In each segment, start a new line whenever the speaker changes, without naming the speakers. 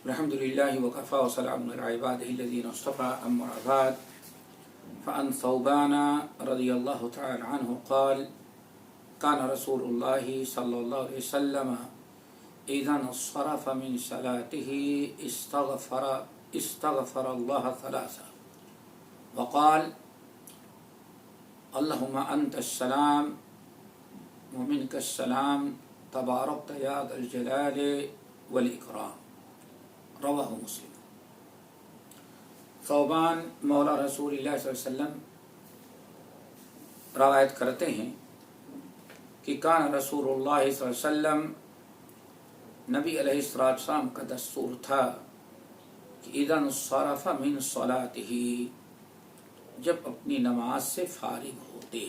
الحمد لله وكفى وسلام على عباده الذين اصطفى أما بعد فعن ثوبان رضي الله تعالى عنه قال كان رسول الله صلى الله عليه وسلم إذا انصرف من صلاته استغفر الله ثلاثا وقال اللهم أنت السلام ومنك السلام تباركت يا ذا الجلال والإكرام رواہ مسلم۔ ثوبان مولا رسول اللہ صلی اللہ علیہ وسلم روایت کرتے ہیں کہ کان رسول اللہ صلی اللہ علیہ وسلم، نبی علیہ السلام کا دستور تھا کہ اذا انصرف من صلاتہ، جب اپنی نماز سے فارغ ہوتے،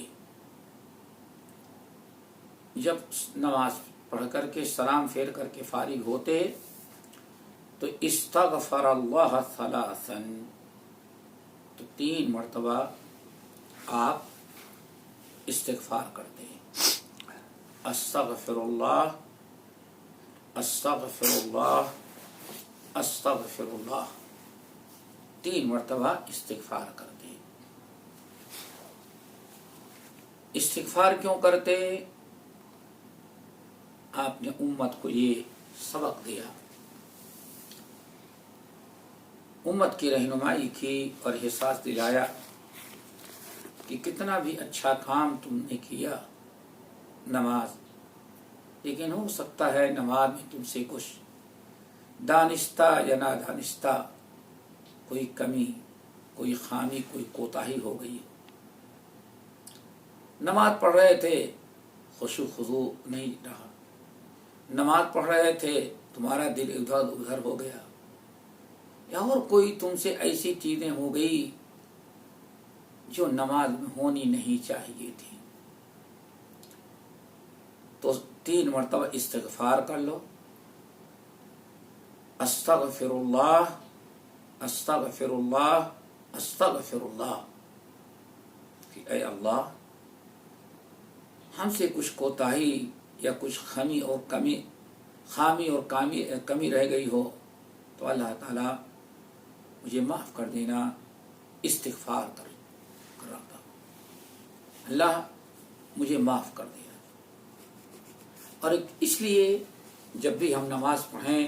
جب نماز پڑھ کر کے سلام پھیر کر کے فارغ ہوتے تو استغفر اللہ ثلاثا، تو 3 مرتبہ آپ استغفار کرتے ہیں، استغفر اللہ استغفر اللہ استغفر اللہ، 3 مرتبہ استغفار کرتے ہیں۔ استغفار کیوں کرتے؟ آپ نے امت کو یہ سبق دیا، امت کی رہنمائی کی اور احساس دلایا کہ کتنا بھی اچھا کام تم نے کیا نماز، لیکن ہو سکتا ہے نماز میں تم سے کچھ دانستہ یا نادانستہ کوئی کمی، کوئی خامی، کوئی کوتاہی ہو گئی۔ نماز پڑھ رہے تھے، خشوع خضوع نہیں رہا، نماز پڑھ رہے تھے تمہارا دل ادھر ادھر ہو گیا، یا اور کوئی تم سے ایسی چیزیں ہو گئی جو نماز میں ہونی نہیں چاہیے تھی، تو 3 مرتبہ استغفار کر لو، استغفر اللہ استغفر اللہ استغفر اللہ، کہ اے اللہ ہم سے کچھ کوتاہی یا کچھ خامی اور کمی رہ گئی ہو تو اللہ تعالی مجھے معاف کر دینا، استغفار کر رہا تھا، اللہ مجھے معاف کر دینا۔ اور اس لیے جب بھی ہم نماز پڑھیں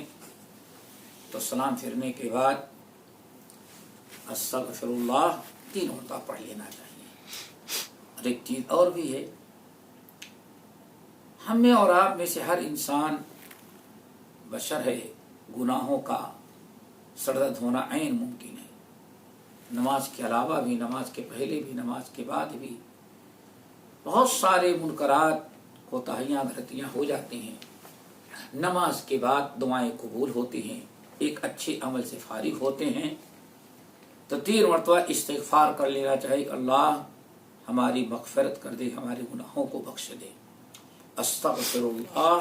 تو سلام پھرنے کے بعد استغفر اللہ 3 مرتبہ پڑھ لینا چاہیے۔ اور ایک چیز اور بھی ہے، ہم میں اور آپ میں سے ہر انسان بشر ہے، گناہوں کا سرزد ہونا عین ممکن ہے، نماز کے علاوہ بھی، نماز کے پہلے بھی، نماز کے بعد بھی بہت سارے منکرات، کوتاہیاں، غلطیاں ہو جاتی ہیں۔ نماز کے بعد دعائیں قبول ہوتی ہیں، ایک اچھے عمل سے فارغ ہوتے ہیں تو 3 مرتبہ استغفار کر لینا چاہیے، اللہ ہماری مغفرت کر دے، ہمارے گناہوں کو بخش دے، استغفر اللہ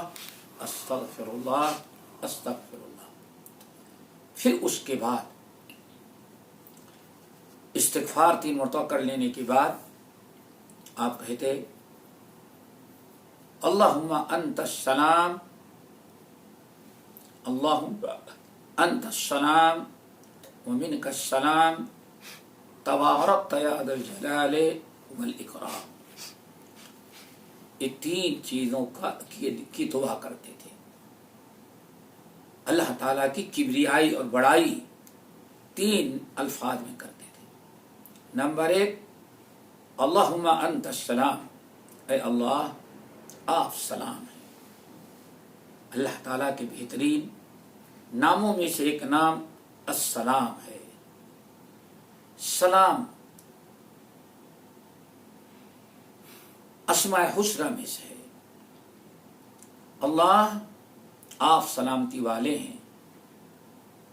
استغفر اللہ استغفر اللہ۔ پھر اس کے بعد استغفار 3 مرتبہ کر لینے کے بعد آپ کہتے اللہم انت السلام اللہم انت السلام ومنک السلام تبارکت یا ذا الجلال والاکرام۔ یہ 3 چیزوں کی دعا کرتے تھے، اللہ تعالیٰ کی کبریائی اور بڑائی 3 الفاظ میں کرتے تھے۔ نمبر 1، اللہم انت السلام، اے اللہ آپ سلام ہیں۔ اللہ تعالیٰ کے بہترین ناموں میں سے ایک نام السلام ہے۔ سلام اسماء حسنی میں سے ہے۔ اللہ آپ سلامتی والے ہیں،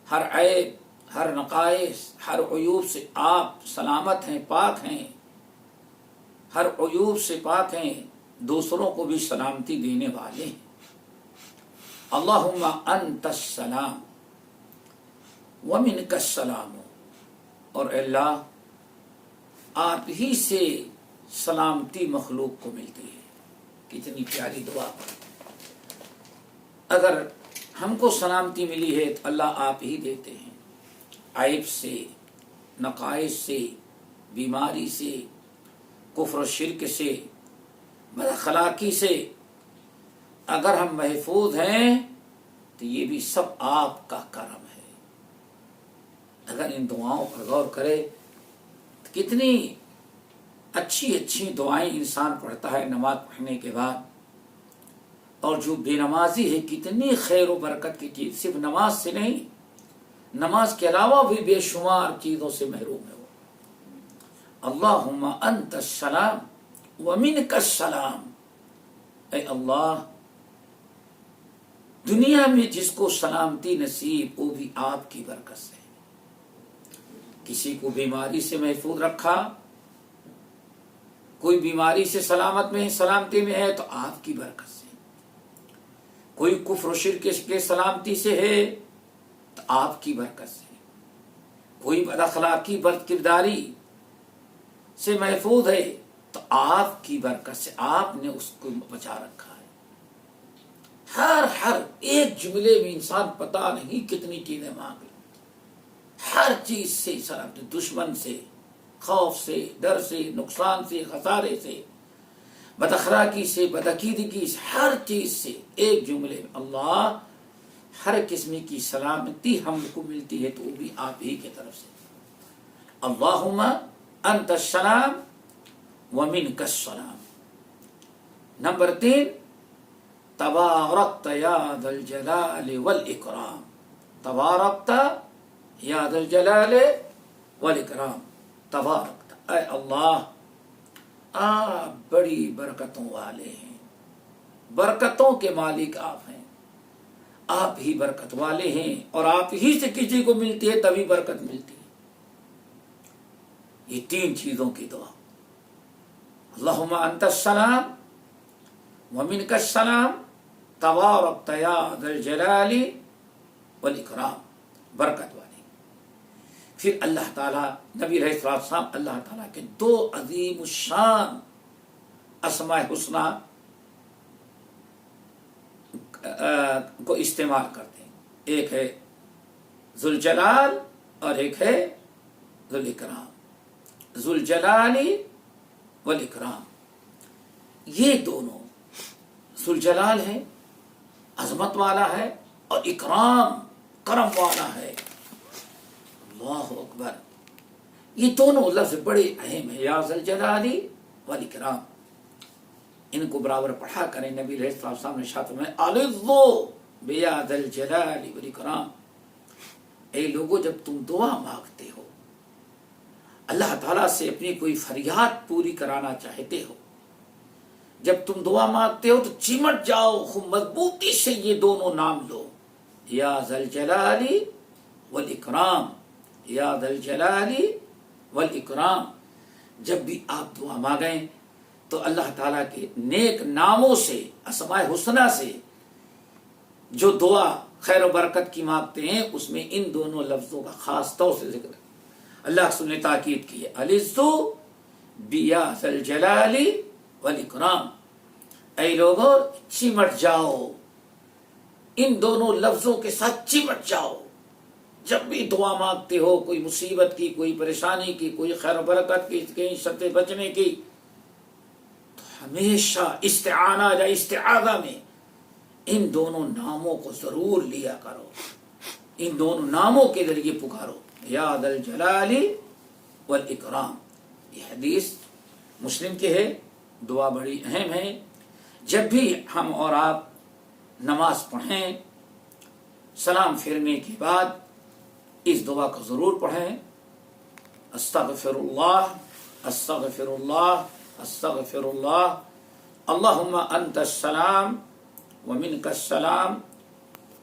ہر عیب، ہر نقائص، ہر عیوب سے آپ سلامت ہیں، پاک ہیں، ہر عیوب سے پاک ہیں، دوسروں کو بھی سلامتی دینے والے ہیں۔ اللہم انت السلام ومنک السلام، اور اللہ آپ ہی سے سلامتی مخلوق کو ملتی ہے۔ کتنی پیاری دعا۔ اگر ہم کو سلامتی ملی ہے تو اللہ آپ ہی دیتے ہیں، عیب سے، نقائص سے، بیماری سے، کفر و شرک سے، بد اخلاقی سے اگر ہم محفوظ ہیں تو یہ بھی سب آپ کا کرم ہے۔ اگر ان دعاؤں پر غور کرے تو کتنی اچھی اچھی دعائیں انسان پڑھتا ہے نماز پڑھنے کے بعد، اور جو بے نمازی ہے کتنی خیر و برکت کی چیز، صرف نماز سے نہیں، نماز کے علاوہ بھی بے شمار چیزوں سے محروم ہے وہ۔ اللہم انت السلام ومنک السلام، اے اللہ دنیا میں جس کو سلامتی نصیب وہ بھی آپ کی برکت سے، کسی کو بیماری سے محفوظ رکھا، کوئی بیماری سے سلامت میں سلامتی میں ہے تو آپ کی برکت سے، کوئی کفر و شرک کے سلامتی سے ہے تو آپ کی برکت سے، کوئی بد اخلاقی بد کرداری سے محفوظ ہے تو آپ کی برکت سے، آپ نے اس کو بچا رکھا ہے۔ ہر ایک جملے میں انسان پتہ نہیں کتنی چیزیں مانگ لے، ہر چیز سے سلامتی، دشمن سے، خوف سے، ڈر سے، نقصان سے، خسارے سے، بد اخلاقی سے، بد عقیدگی سے، ہر چیز سے ایک جملے میں اللہ ہر قسم کی سلامتی ہم کو ملتی ہے تو وہ بھی آپ ہی کی طرف سے۔ اللہم انت السلام ومنک السلام۔ نمبر 3، تبارکت یا ذا الجلال والاکرام، تبارکت یا ذا الجلال والاکرام، تبارکت، اے اللہ آپ بڑی برکتوں والے ہیں، برکتوں کے مالک آپ ہیں، آپ ہی برکت والے ہیں، اور آپ ہی سے کسی کو ملتی ہے تبھی برکت ملتی ہے۔ یہ 3 چیزوں کی دعا، اللہم انت السلام ومنک السلام تبارکت یا ذا الجلال والاکرام، برکت والے۔ پھر اللہ تعالیٰ، نبی علیہ السلام اللہ تعالیٰ کے 2 عظیم الشان اسماء حسنی کو استعمال کرتے ہیں، ایک ہے ذوالجلال اور ایک ہے ذوالاکرام، ذوالجلال والاکرام۔ یہ دونوں، ذوالجلال ہے، عظمت والا ہے، اور اکرام، کرم والا ہے۔ اللہ اکبر، یہ دونوں لفظ بڑے اہم ہیں، یا ذا الجلال والاکرام، ان کو برابر پڑھا کریں۔ نبی علیہ السلام نے ارشاد فرمایا الظو بیا ذا الجلال والاکرام، اے لوگو جب تم دعا مانگتے ہو، اللہ تعالیٰ سے اپنی کوئی فریاد پوری کرانا چاہتے ہو، جب تم دعا مانگتے ہو تو چمٹ جاؤ، خوب مضبوطی سے یہ دونوں نام لو، یا ذا الجلال والاکرام، یا ذا الجلال والاکرام۔ جب بھی آپ دعا مانگیں تو اللہ تعالیٰ کے نیک ناموں سے، اسماء حسنی سے جو دعا خیر و برکت کی مانگتے ہیں اس میں ان دونوں لفظوں کا خاص طور سے ذکر ہے۔ اللہ رسول نے تاکید کی ہے العزو بیا ذا الجلال والاکرام، اے لوگوں چمٹ جاؤ، ان دونوں لفظوں کے ساتھ چمٹ جاؤ۔ جب بھی دعا مانگتے ہو، کوئی مصیبت کی، کوئی پریشانی کی، کوئی خیر و برکت کی، کہیں شر سے بچنے کی، تو ہمیشہ استعانہ یا استعاذہ میں ان دونوں ناموں کو ضرور لیا کرو، ان دونوں ناموں کے ذریعے پکارو، یا ذا الجلال والاکرام۔ یہ حدیث مسلم کی ہے، دعا بڑی اہم ہے۔ جب بھی ہم اور آپ نماز پڑھیں، سلام پھیرنے کے بعد اس دعا کو ضرور پڑھیں، استغفر اللہ استغفر اللہ استغفر اللہ، اللہم انت السلام ومنک السلام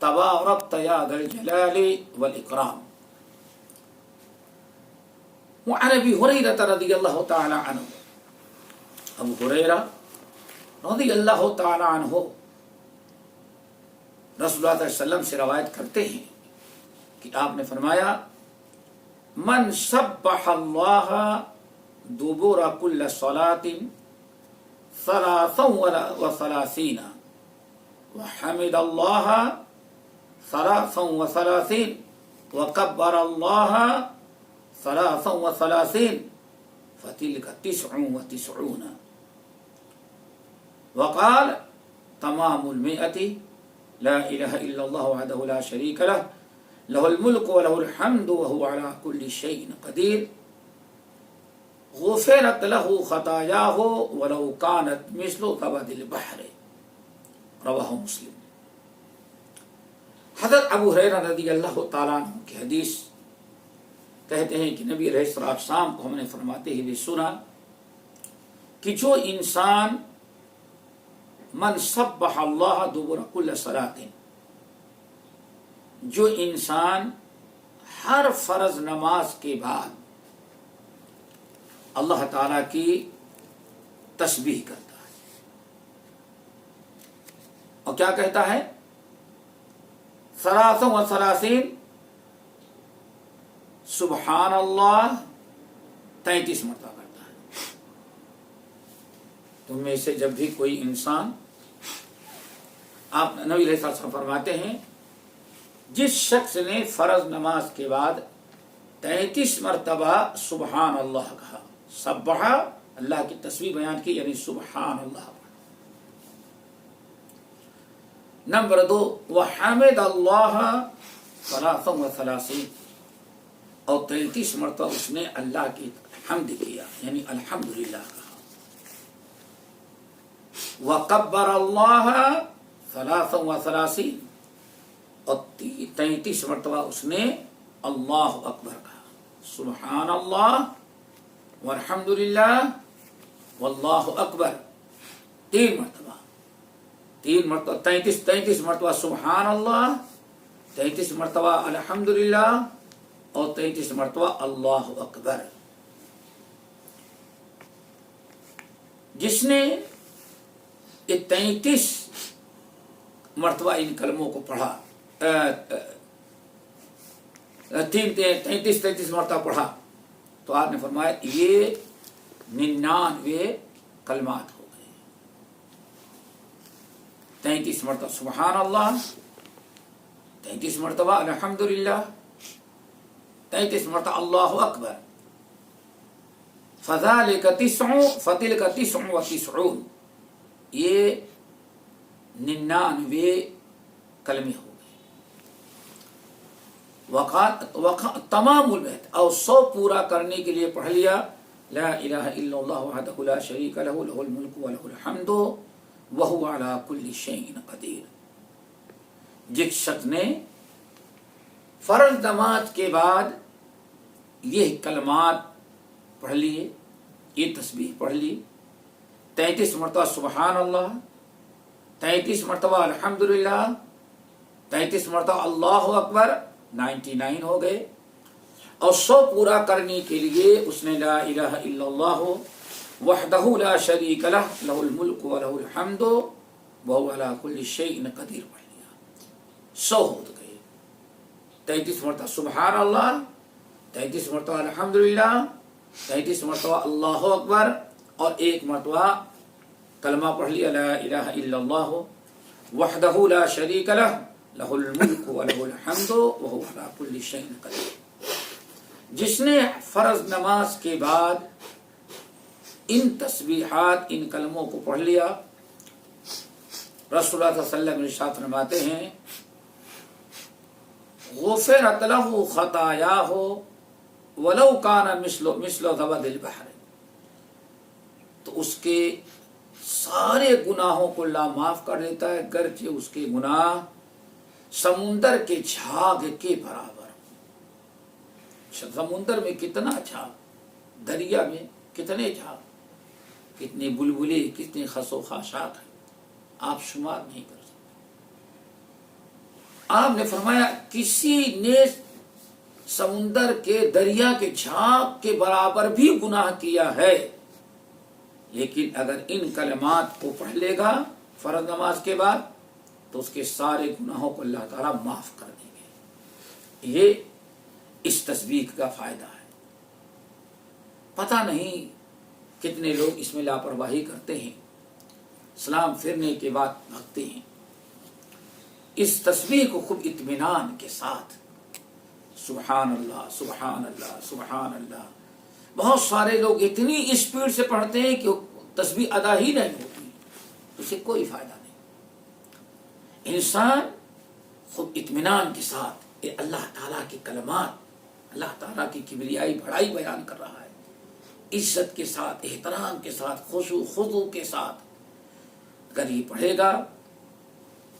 تبارکت یا ذا الجلال والاکرام۔ وعن ابی ہریرہ رضی اللہ تعالی عنہ، ابو ہریرہ رضی اللہ تعالی عنہ رسول اللہ صلی اللہ علیہ وسلم سے روایت کرتے ہیں کہ آپ نے فرمایا من سبح اللہ دبر کل صلاۃ 33 وحمد اللہ ثلاثا وثلاثين وكبر الله ثلاثا وثلاثين فتلك 99 وقال تمام 100 لا إله إلا الله وحده لا شريك له له الملك وله الحمد وهو على كل شيء قدير غفرت له خطاياه ولو كانت مثل زبد البحر رواہ مسلم۔ حضرت ابو ہریرہ رضی اللہ تعالیٰ عنہ کی حدیث کہتے ہیں کہ نبی علیہ الصلوۃ والسلام کو ہم نے فرماتے ہوئے سنا کہ جو انسان من سبح اللہ دبر کل صلاۃ، جو انسان ہر فرض نماز کے بعد اللہ تعالیٰ کی تسبیح کرتا ہے اور کیا کہتا ہے؟ 33 سبحان اللہ 33 مرتبہ کرتا ہے۔ تم میں سے جب بھی کوئی انسان، آپ نبی علیہ الصلوۃ والسلام فرماتے ہیں جس شخص نے فرض نماز کے بعد 33 مرتبہ سبحان اللہ کہا، سبح اللہ کی تسبیح بیان کی یعنی سبحان اللہ۔ نمبر 2 وحمد اللہ 33 اور 33 مرتبہ اس نے اللہ کی حمد کیا یعنی الحمدللہ کہا۔ وکبر اللہ 33 اور 33 مرتبہ اس نے اللہ اکبر کہا، سبحان اللہ والحمدللہ واللہ اکبر 3 مرتبہ 33 مرتبہ سبحان اللہ، 33 مرتبہ الحمدللہ اور 33 مرتبہ اللہ اکبر۔ جس نے یہ 33 مرتبہ ان کلموں کو پڑھا، 33 مرتبہ پڑھا تو آپ نے فرمایا یہ 99 کلمات ہو گئے۔ 33 مرتبہ سبحان اللہ، 33 مرتبہ الحمدللہ، 33 مرتبہ اللہ اکبر، فتلک 99 یہ 99 کلمے ہو گئے۔ تمام البیت اور 100 پورا کرنے کے لیے پڑھ لیا لا الہ الا اللہ وحدہ لا شریک لہ لہ الملک ولہ الحمد وہو علی کل شیء قدیر۔ جس شخص نے فرض نماز کے بعد یہ کلمات پڑھ لیے، یہ تسبیح پڑھ لی، 33 مرتبہ سبحان اللہ، 33 مرتبہ الحمدللہ، 33 مرتبہ اللہ اکبر، 99 ہو گئے، اور 100 پورا کرنے کے لیے اس نے لا الہ الا اللہ وحدہ لا شریک لہ لہ الملک ولہ الحمد وہو علی کل شیء قدیر پڑھ لیا، 100 ہو گئے۔ 33 مرتبہ سبحان اللہ، 33 مرتبہ الحمدللہ، 33 مرتبہ اللہ اکبر، اور 1 مرتبہ کلمہ پڑھ لیا لا الہ الا اللہ وحدہ لا شریک لہ لہ الملک ولہ الحمد وہو علی کل شیء قدیر۔ جس نے فرض نماز کے بعد ان تسبیحات، ان کلموں کو پڑھ لیا، رسول اللہ صلی اللہ علیہ وسلم ارشاد فرماتے ہیں غفرت لہ خطایاہ ولو کان مثل زبد البحر، تو اس کے سارے گناہوں کو اللہ معاف کر دیتا ہے گرچہ اس کے گناہ سمندر کے جھاگ کے برابر۔ سمندر میں کتنا جھاگ، دریا میں کتنے جھاگ، کتنے بلبلے، کتنے خس و خاشاک ہیں، آپ شمار نہیں کر سکتے۔ آپ نے فرمایا کسی نے سمندر کے دریا کے جھاگ کے برابر بھی گناہ کیا ہے، لیکن اگر ان کلمات کو پڑھ لے گا فرض نماز کے بعد تو اس کے سارے گناہوں کو اللہ تعالیٰ معاف کر دیں گے۔ یہ اس تسبیح کا فائدہ ہے۔ پتہ نہیں کتنے لوگ اس میں لاپرواہی کرتے ہیں، سلام پھرنے کے بعد بھگتے ہیں۔ اس تسبیح کو خوب اطمینان کے ساتھ سبحان اللہ سبحان اللہ سبحان اللہ. بہت سارے لوگ اتنی اسپیڈ سے پڑھتے ہیں کہ تسبیح ادا ہی نہیں ہوتی، اسے کوئی فائدہ نہیں. انسان خوب اطمینان کے ساتھ یہ اللہ تعالیٰ کے کلمات، اللہ تعالیٰ کی کبریائی بڑائی بیان کر رہا ہے، عزت کے ساتھ، احترام کے ساتھ، خضوع کے ساتھ اگر یہ پڑھے گا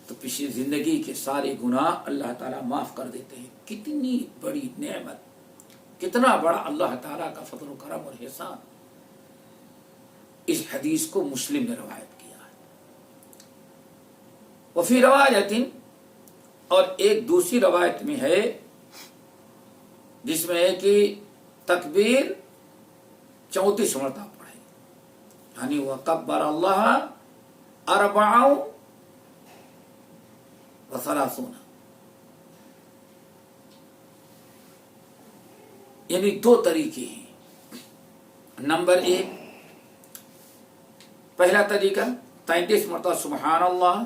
تو پچھلی زندگی کے سارے گناہ اللہ تعالیٰ معاف کر دیتے ہیں. کتنی بڑی نعمت، کتنا بڑا اللہ تعالیٰ کا فضل و کرم اور احسان. اس حدیث کو مسلم نے روایت کیا ہے. وفی روایت، اور ایک دوسری روایت میں ہے جس میں ہے کہ تکبیر 34 مرتبہ پڑھے، یعنی وکبر اللہ 34، یعنی دو طریقے ہیں. نمبر 1، پہلا طریقہ 33 مرتبہ سبحان اللہ،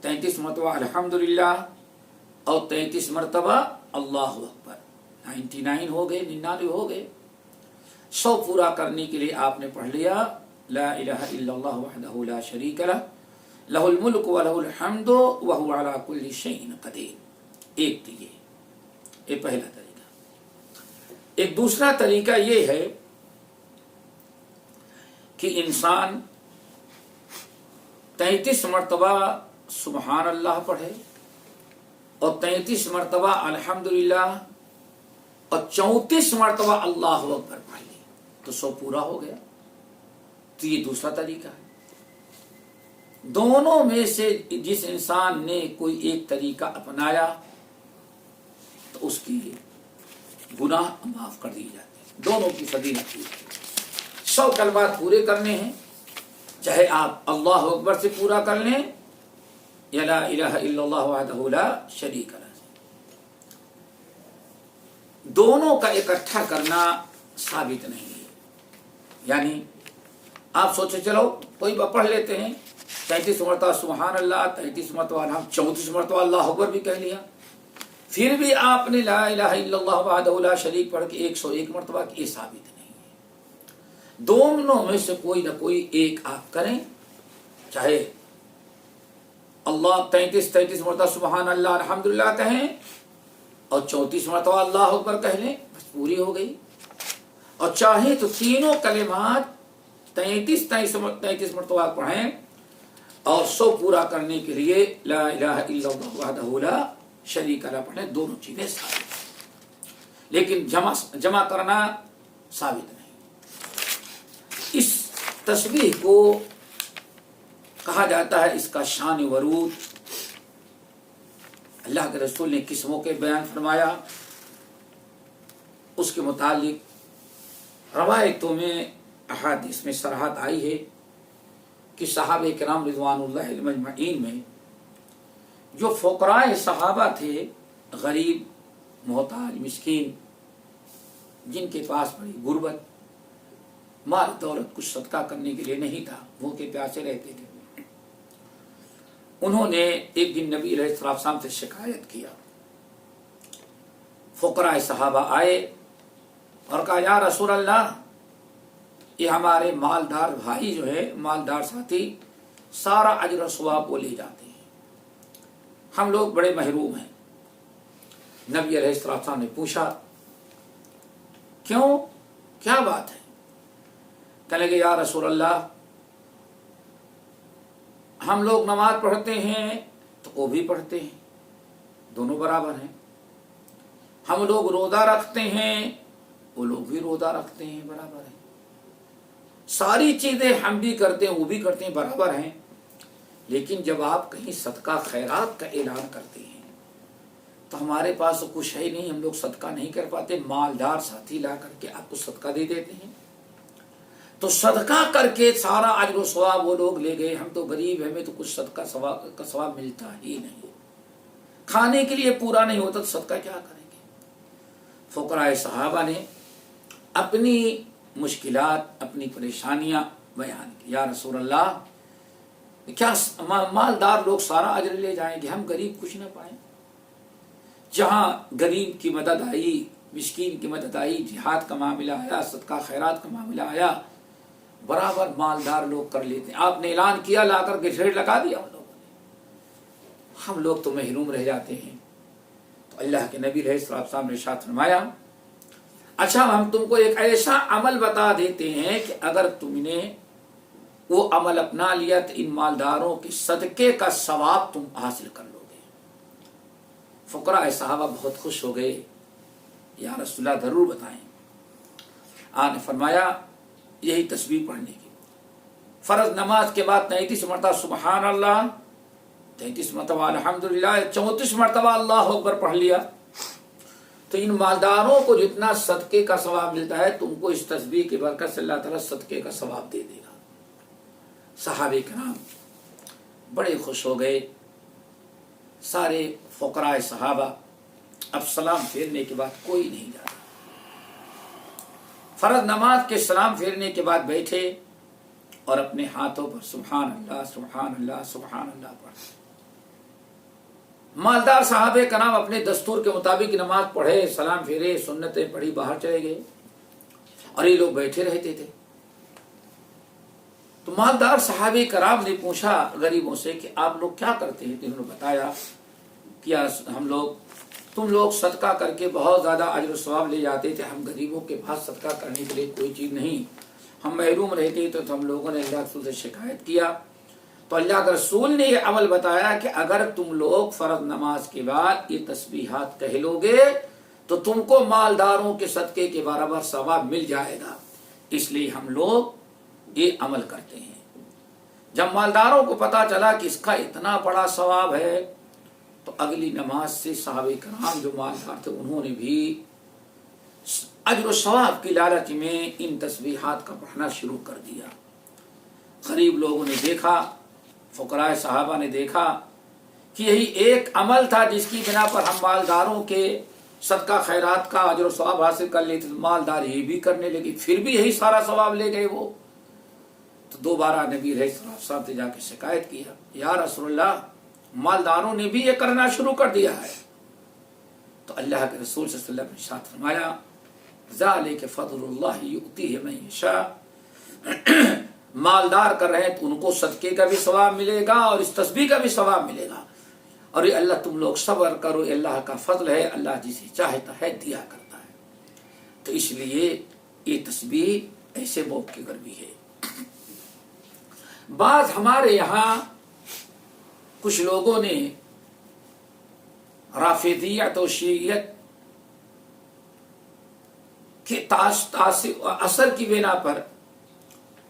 33 مرتبہ الحمدللہ اور 33 مرتبہ اللہ اکبر. 99 ہو گئے، 99 ہو گئے. 100 پورا کرنے کے لیے آپ نے پڑھ لیا لا الہ الا اللہ وحدہ لا شریک لہ لہ الملک و لہ الحمد وہو علی کل شیء قدیر. ایک تو یہ پہلا طریقہ. ایک دوسرا طریقہ یہ ہے کہ انسان 33 مرتبہ سبحان اللہ پڑھے اور 33 مرتبہ الحمدللہ اور 34 مرتبہ اللہ اکبر پڑھ لے تو 100 پورا ہو گیا. تو یہ دوسرا طریقہ ہے. دونوں میں سے جس انسان نے کوئی ایک طریقہ اپنایا تو اس کی گناہ معاف کر دی جاتے ہیں. دونوں کی فضیلت ہے. 100 کلمات پورے کرنے ہیں، چاہے آپ اللہ اکبر سے پورا کر لیں یا لا الہ الا اللہ وحدہ لا شریک لہ. دونوں کا اکٹھا کرنا ثابت نہیں ہے. یعنی آپ سوچے چلو کوئی پڑھ لیتے ہیں 33 مرتبہ سبحان اللہ، 33 مرتبہ 34 مرتبہ اللہ اکبر بھی کہہ لیا، پھر بھی آپ نے لا الہ الا اللہ وحدہ لا شریک پڑھ کے 101 مرتبہ کی، یہ ثابت نہیں ہے. دونوں میں سے کوئی نہ کوئی ایک آپ کریں، چاہے اللہ 33 مرتبہ سبحان اللہ الحمدللہ کہیں اور 34 مرتبہ اللہ اکبر کہہ لیں، بس پوری ہو گئی. اور چاہے تو تینوں کلمات 33 مرتبہ پڑھیں اور 100 پورا کرنے کے لیے لا الہ الا اللہ وحدہ لا شریک لہ پڑھیں. دونوں چیزیں ثابت ہیں، لیکن جمع کرنا ثابت نہیں. اس تسبیح کو کہا جاتا ہے، اس کا شان ورود اللہ کے رسول نے کس موقع بیان فرمایا، اس کے متعلق روایتوں میں احادیث میں صراحت آئی ہے کہ صحابہ کرام رضوان اللہ علیہم اجمعین میں جو فقراء صحابہ تھے، غریب، محتاج، مسکین، جن کے پاس بڑی غربت، مال دولت کچھ صدقہ کرنے کے لیے نہیں تھا، بھوکے پیاسے رہتے تھے، انہوں نے ایک دن نبی علیہ السلام سے شکایت کیا. فقراء صحابہ آئے اور کہا یا رسول اللہ، یہ ہمارے مالدار بھائی جو ہے، مالدار ساتھی، سارا اجر و ثواب وہ لے جاتے ہیں، ہم لوگ بڑے محروم ہیں. نبی علیہ السلام نے پوچھا کیوں، کیا بات ہے؟ کہنے لگے یا رسول اللہ، ہم لوگ نماز پڑھتے ہیں تو وہ بھی پڑھتے ہیں، دونوں برابر ہیں. ہم لوگ روزہ رکھتے ہیں، وہ لوگ بھی روزہ رکھتے ہیں، برابر ہیں. ساری چیزیں ہم بھی کرتے ہیں، وہ بھی کرتے ہیں، برابر ہیں. لیکن جب آپ کہیں صدقہ خیرات کا اعلان کرتے ہیں تو ہمارے پاس تو کچھ ہے نہیں، ہم لوگ صدقہ نہیں کر پاتے، مالدار ساتھی لا کر کے آپ کو صدقہ دے دیتے ہیں. تو صدقہ کر کے سارا اجر و ثواب وہ لوگ لے گئے، ہم تو غریب ہیں، ہمیں تو کچھ صدقہ کا ثواب ملتا ہی نہیں، کھانے کے لیے پورا نہیں ہوتا تو صدقہ کیا کریں گے. فقراء صحابہ نے اپنی مشکلات، اپنی پریشانیاں بیان کی. یا رسول اللہ، کیا مالدار لوگ سارا اجر لے جائیں گے، ہم غریب کچھ نہ پائیں؟ جہاں غریب کی مدد آئی، مسکین کی مدد آئی، جہاد کا معاملہ آیا، صدقہ خیرات کا معاملہ آیا، برابر مالدار لوگ کر لیتے ہیں۔ آپ نے اعلان کیا، لا کر کے ڈھیر لگا دیا ان لوگوں نے، ہم لوگ تو محروم رہ جاتے ہیں۔ تو اللہ کے نبی علیہ السلام نے ارشاد فرمایا، اچھا ہم تم کو ایک ایسا عمل بتا دیتے ہیں کہ اگر تم نے وہ عمل اپنا لیا تو ان مالداروں کے صدقے کا ثواب تم حاصل کر لو گے۔ فقراء صحابہ بہت خوش ہو گئے، یا رسول اللہ ضرور بتائیں۔ آپ نے فرمایا یہی تسبیح پڑھنے کی، فرض نماز کے بعد 33 مرتبہ سبحان اللہ، 33 مرتبہ الحمدللہ، 34 مرتبہ اللہ اکبر پڑھ لیا تو ان مالداروں کو جتنا صدقے کا ثواب ملتا ہے تم کو اس تسبیح کی برکت سے اللہ تعالیٰ صدقے کا ثواب دے دے گا۔ صحابہ کرام بڑے خوش ہو گئے۔ سارے فقراء صحابہ اب سلام پھیرنے کے بعد کوئی نہیں جاتا، فرض نماز کے سلام پھیرنے کے بعد بیٹھے اور اپنے ہاتھوں پر سبحان اللہ سبحان اللہ سبحان اللہ پڑھے۔ مالدار صحابہ کرام اپنے دستور کے مطابق نماز پڑھے، سلام پھیرے، سنتیں پڑھی، باہر چلے گئے اور یہ لوگ بیٹھے رہتے تھے۔ تو مالدار صحابہ کرام نے پوچھا غریبوں سے کہ آپ لوگ کیا کرتے ہیں؟ انہوں نے بتایا کہ تم لوگ صدقہ کر کے بہت زیادہ اجر و ثواب لے جاتے تھے، ہم غریبوں کے پاس صدقہ کرنے کے لیے کوئی چیز نہیں، ہم محروم رہتے تو ہم لوگوں نے اللہ کے رسول سے شکایت کیا تو اللہ کے رسول نے یہ عمل بتایا کہ اگر تم لوگ فرض نماز کے بعد یہ تسبیحات کہہ لو گے تو تم کو مالداروں کے صدقے کے برابر ثواب مل جائے گا، اس لیے ہم لوگ یہ عمل کرتے ہیں۔ جب مالداروں کو پتا چلا کہ اس کا اتنا بڑا ثواب ہے تو اگلی نماز سے صحابہ کرام جو مالدار تھے انہوں نے بھی اجر و ثواب کی لالچ میں ان تسبیحات کا پڑھنا شروع کر دیا۔ غریب لوگوں نے دیکھا، فقراء صحابہ نے دیکھا کہ یہی ایک عمل تھا جس کی بنا پر ہم مالداروں کے صدقہ خیرات کا اجر و ثواب حاصل کر لیتے، مالدار یہ بھی کرنے لگے، پھر بھی یہی سارا ثواب لے گئے وہ۔ تو دوبارہ نبی علیہ السلام سے جا کے شکایت کیا، یا رسول اللہ مالداروں نے بھی یہ کرنا شروع کر دیا ہے۔ تو اللہ کے رسول صلی اللہ علیہ وسلم نے ارشاد فرمایا، ذالک فضل اللہ یؤتیہ من یشاء، مالدار کر رہے ہیں تو ان کو صدقے کا بھی ثواب ملے گا اور اس تسبیح کا بھی ثواب ملے گا، اور یہ اللہ تم لوگ صبر کرو، یہ اللہ کا فضل ہے، اللہ جسے چاہتا ہے دیا کرتا ہے۔ تو اس لیے یہ تسبیح ایسے موقع پر بھی ہے۔ بعض ہمارے یہاں کچھ لوگوں نے رافضیت و شیعیت کے اثر کی بنا پر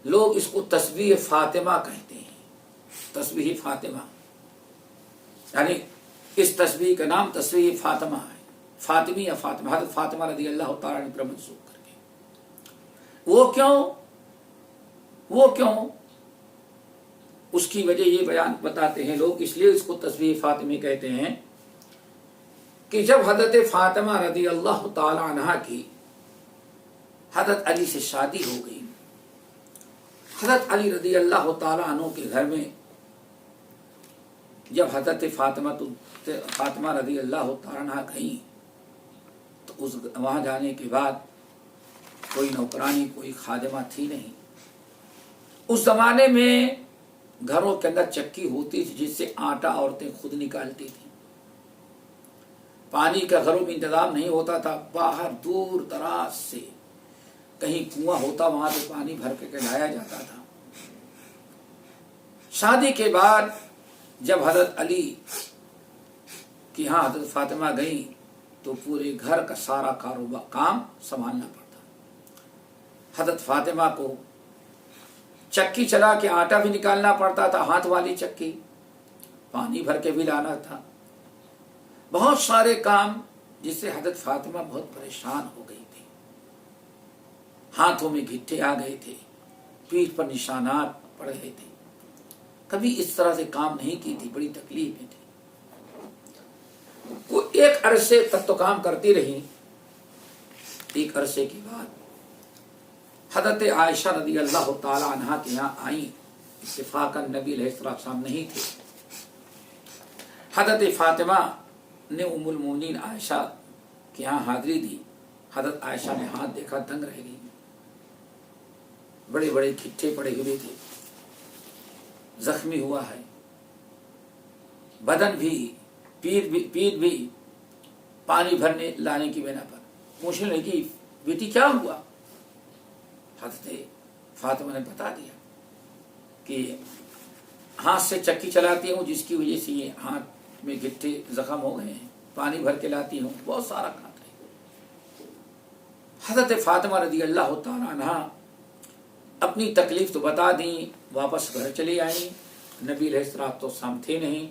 لوگ اس کو تسبیح فاطمہ کہتے ہیں۔ تسبیح فاطمہ یعنی اس تسبیح کا نام تسبیح فاطمہ ہے، فاطمی یا فاطمہ، حضرت فاطمہ رضی اللہ تعالیٰ عنہ پر منسوب کر کے۔ وہ کیوں اس کی وجہ یہ بیان بتاتے ہیں لوگ، اس لیے اس کو تسبیح فاطمی کہتے ہیں کہ جب حضرت فاطمہ رضی اللہ تعالی عنہ کی حضرت علی سے شادی ہو گئی، حضرت علی رضی اللہ تعالی عنہ کے گھر میں جب حضرت فاطمہ رضی اللہ تعالی عنہ گئیں تو وہاں جانے کے بعد کوئی نوکرانی، کوئی خادمہ تھی نہیں۔ اس زمانے میں گھروں کے اندر چکی ہوتی تھی جس سے آٹا عورتیں خود نکالتی تھیں۔ پانی کا گھروں میں انتظام نہیں ہوتا تھا، باہر دور دراز سے کہیں کنواں ہوتا وہاں سے پانی بھر کے لایا جاتا تھا۔ شادی کے بعد جب حضرت علی کی ہاں حضرت فاطمہ گئیں تو پورے گھر کا سارا کاروبار کام سنبھالنا پڑتا۔ حضرت فاطمہ کو چکی چلا کے آٹا بھی نکالنا پڑتا تھا، ہاتھ والی چکی، پانی بھر کے بھی لانا تھا، بہت سارے کام جس سے حضرت فاطمہ بہت پریشان ہو گئی تھی۔ ہاتھوں میں گھٹے آ گئے تھے، پیٹھ پر نشانات پڑ گئے تھے، کبھی اس طرح سے کام نہیں کی تھی، بڑی تکلیف میں تھی۔ وہ ایک عرصے تک تو کام کرتی رہی۔ ایک عرصے کے بعد حضرت عائشہ رضی اللہ تعالی عنہا کے یہاں آئیں اتفاقاً نبی علیہ السلام نہیں تھے. حضرت فاطمہ نے ام المومنین عائشہ کے یہاں حاضری دی. حضرت عائشہ نے ہاتھ دیکھا دنگ رہ گئی. بڑے بڑے کھٹے پڑے ہوئے تھے, زخمی ہوا ہے, بدن بھی پیٹ بھی پانی بھرنے لانے کی بنا پر. پوچھنے لگی بیٹی کیا ہوا؟ حضرت فاطمہ نے بتا دیا کہ ہاتھ سے چکی چلاتی ہوں جس کی وجہ سے یہ ہاتھ میں گٹھے زخم ہو گئے ہیں, پانی بھر کے لاتی ہوں, بہت سارا کھاتا ہے. حضرت فاطمہ رضی اللہ تعالیٰ عنہ اپنی تکلیف تو بتا دیں, واپس گھر چلی آئیں. نبی علیہ السلام تھے نہیں.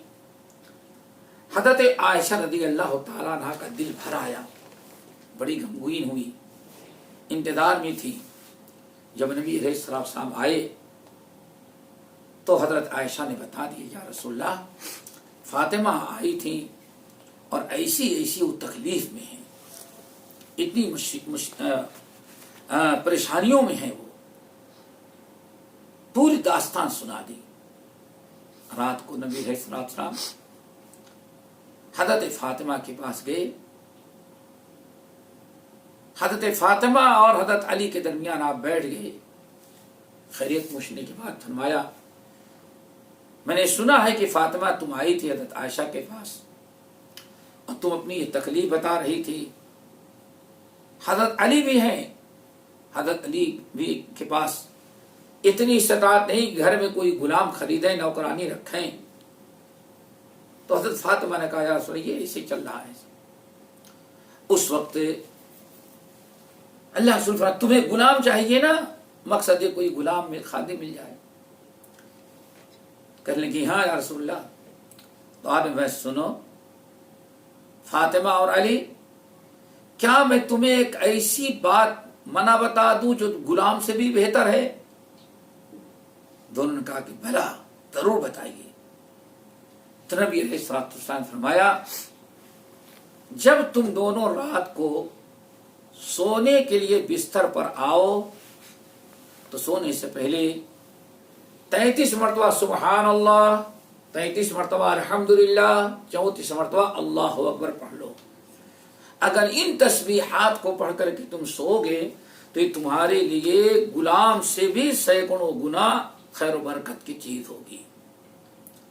حضرت عائشہ رضی اللہ تعالیٰ عنہ کا دل بھر آیا, بڑی غمگین ہوئی, انتظار میں تھی. جب نبی علیہ السلام آئے تو حضرت عائشہ نے بتا دیا, یا رسول اللہ, فاطمہ آئی تھی اور ایسی وہ تکلیف میں ہیں, اتنی پریشانیوں میں ہیں. وہ پوری داستان سنا دی. رات کو نبی علیہ السلام حضرت فاطمہ کے پاس گئے. حضرت فاطمہ اور حضرت علی کے درمیان آپ بیٹھ گئے. خیریت پوچھنے کے بعد فرمایا, میں نے سنا ہے کہ فاطمہ تم آئی تھی حضرت عائشہ کے پاس اور تم اپنی یہ تکلیف بتا رہی تھی. حضرت علی بھی ہیں, حضرت علی بھی کے پاس اتنی استطاعت نہیں, گھر میں کوئی غلام خریدیں, نوکرانی رکھیں. تو حضرت فاطمہ نے کہا, یا رسول اللہ, یہ ایسے چل رہا ہے. اس وقت اللہ رسول فرمایا, تمہیں غلام چاہیے نا, مقصد ہے کوئی غلام میں خادم مل جائے. کہنے لگی ہاں یا رسول اللہ. تو آپ نے بس سنو فاطمہ اور علی, کیا میں تمہیں ایک ایسی بات منع بتا دوں جو غلام سے بھی بہتر ہے؟ دونوں نے کہا کہ بھلا ضرور بتائیے. تو نبی علیہ السلام نے فرمایا, جب تم دونوں رات کو سونے کے لیے بستر پر آؤ تو سونے سے پہلے 33 مرتبہ سبحان اللہ, 33 مرتبہ الحمدللہ, 34 مرتبہ اللہ اکبر پڑھ لو. اگر ان تسبیحات کو پڑھ کر کے تم سو گے تو یہ تمہارے لیے غلام سے بھی سینکڑوں گنا خیر و برکت کی چیز ہوگی.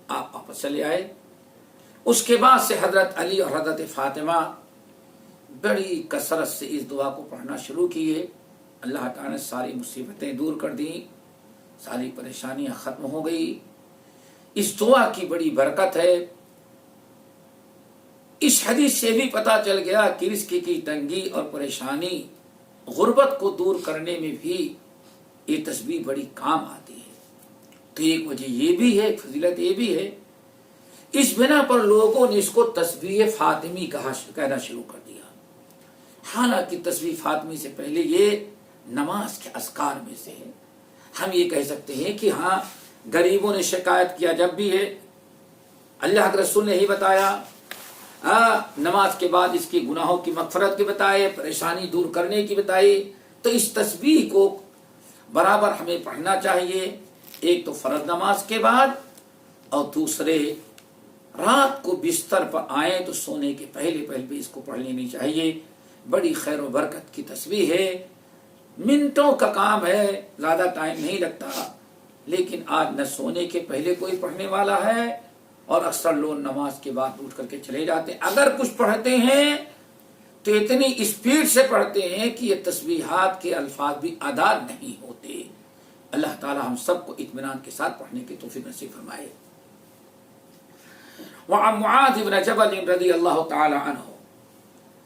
آپ واپس چلے آئے. اس کے بعد سے حضرت علی اور حضرت فاطمہ بڑی کثرت سے اس دعا کو پڑھنا شروع کیے. اللہ تعالیٰ نے ساری مصیبتیں دور کر دیں, ساری پریشانیاں ختم ہو گئی. اس دعا کی بڑی برکت ہے. اس حدیث سے بھی پتہ چل گیا کہ رزق کی تنگی اور پریشانی, غربت کو دور کرنے میں بھی یہ تسبیح بڑی کام آتی ہے. تو ایک وجہ یہ بھی ہے, فضیلت یہ بھی ہے. اس بنا پر لوگوں نے اس کو تسبیح فاطمی کہنا شروع کر دیا. حالانکہ تسبیح فاطمی سے پہلے یہ نماز کے اذکار میں سے ہے. ہم یہ کہہ سکتے ہیں کہ ہاں غریبوں نے شکایت کیا جب بھی ہے, اللہ کے رسول نے ہی بتایا, نماز کے بعد اس کی گناہوں کی مغفرت کی بتائے, پریشانی دور کرنے کی بتائی. تو اس تسبیح کو برابر ہمیں پڑھنا چاہیے, ایک تو فرض نماز کے بعد, اور دوسرے رات کو بستر پر آئیں تو سونے کے پہلے بھی اس کو پڑھ لینی چاہیے. بڑی خیر و برکت کی تسبیح ہے, منٹوں کا کام ہے, زیادہ ٹائم نہیں لگتا. لیکن آج نہ سونے کے پہلے کوئی پڑھنے والا ہے, اور اکثر لوگ نماز کے بعد اٹھ کر کے چلے جاتے ہیں. اگر کچھ پڑھتے ہیں تو اتنی اسپیڈ سے پڑھتے ہیں کہ یہ تسبیحات کے الفاظ بھی ادا نہیں ہوتے. اللہ تعالی ہم سب کو اطمینان کے ساتھ پڑھنے کی توفیق نصیب فرمائے. وعن معاذ ابن جبل رضی اللہ تعالی عنہ,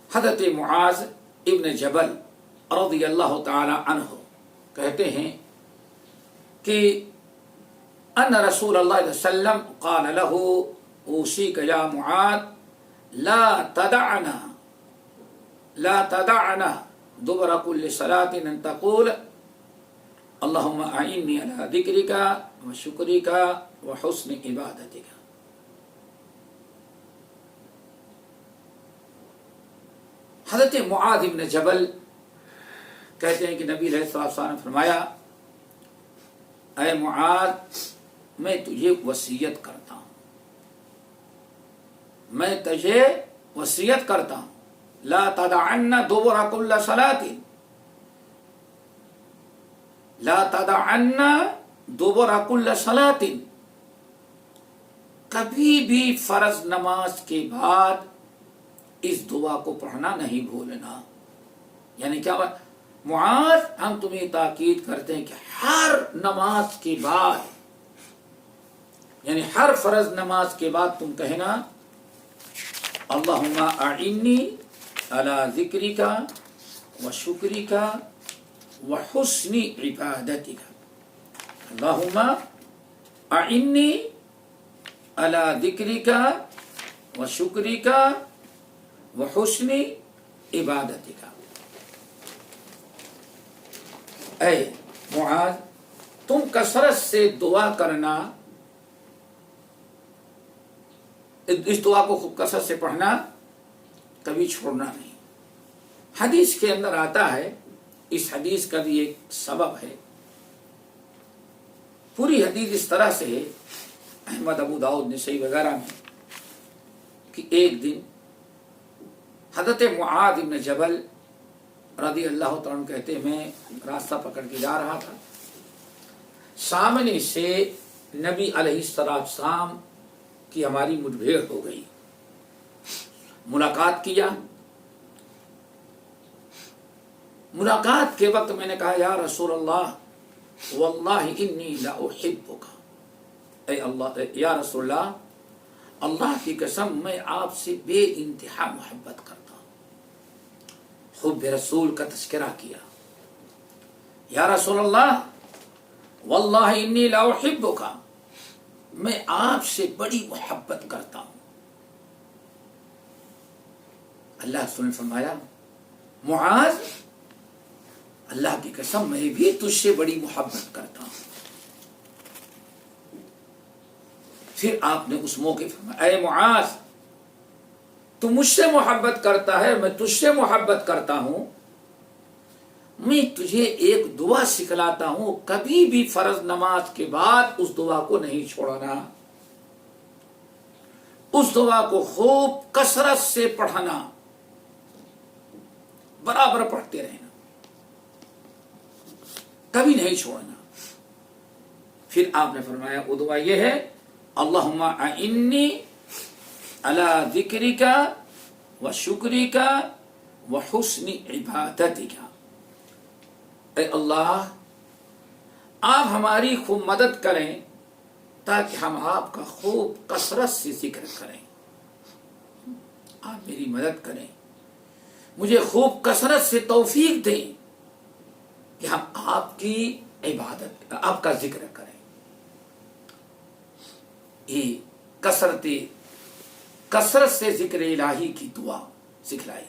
حضرت معاذ ابن جبل رضی اللہ تعالی عنہ کہتے ہیں کہ ان رسول اللہ صلی اللہ علیہ وسلم قال له اوصیک یا معاذ لا تدعنا دبر كل صلاة ان تقول اللهم اعني على ذكرك وشكرك وحسن عبادتك. حضرت معاذ ابن جبل کہتے ہیں کہ نبی علیہ السلام نے فرمایا, اے معاذ میں تجھے وصیت کرتا ہوں، میں تجھے وصیت کرتا ہوں، لا تدعن دبر كل صلاة، لا تدعن دبر كل صلاة، کبھی بھی فرض نماز کے بعد اس دعا کو پڑھنا نہیں بھولنا۔ یعنی کیا بات معاذ، ہم تمہیں تاکید کرتے ہیں کہ ہر نماز کے بعد، یعنی ہر فرض نماز کے بعد تم کہنا اللہم اعنی علی ذکرک و شکرک و حسن عبادتک، اللہم اعنی علی ذکرک و شکرک و حسن عبادتک۔ اے معاذ، تم کثرت سے دعا کرنا، اس دعا کو خوب کثرت سے پڑھنا، کبھی چھوڑنا نہیں۔ حدیث کے اندر آتا ہے، اس حدیث کا بھی ایک سبب ہے، پوری حدیث اس طرح سے ہے احمد، ابو داؤد، نسائی وغیرہ میں، کہ ایک دن حضرت معاذ بن جبل رضی اللہ تعالیٰ عنہ کہتے ہیں میں راستہ پکڑ کے جا رہا تھا، سامنے سے نبی علیہ السلام کی ہماری مٹبھیڑ ہو گئی، ملاقات کیا۔ ملاقات کے وقت میں نے کہا یا رسول اللہ واللہ انی لاحبک، اے اللہ، یا رسول اللہ، اللہ کی قسم میں آپ سے بے انتہا محبت کرتا ہوں۔ حب رسول کا تذکرہ کیا، یا رسول اللہ واللہ انی لاحبک، میں آپ سے بڑی محبت کرتا ہوں۔ اللہ رسول نے فرمایا معاذ، اللہ کی قسم میں بھی تجھ سے بڑی محبت کرتا ہوں۔ پھر آپ نے اس موقع فرمایا اے معاذ، تو مجھ سے محبت کرتا ہے، میں تجھ سے محبت کرتا ہوں، میں تجھے ایک دعا سکھلاتا ہوں، کبھی بھی فرض نماز کے بعد اس دعا کو نہیں چھوڑنا، اس دعا کو خوب کثرت سے پڑھنا، برابر پڑھتے رہنا، کبھی نہیں چھوڑنا۔ پھر آپ نے فرمایا وہ دعا یہ ہے اللہم اعنی علی ذکرک و شکرک و حسن عبادتک، اے اللہ آپ ہماری خوب مدد کریں تاکہ ہم آپ کا خوب کثرت سے ذکر کریں، آپ میری مدد کریں، مجھے خوب کثرت سے توفیق دیں کہ ہم آپ کی عبادت، آپ کا ذکر کریں۔ یہ کثرت سے ذکر الہی کی دعا سکھلائی،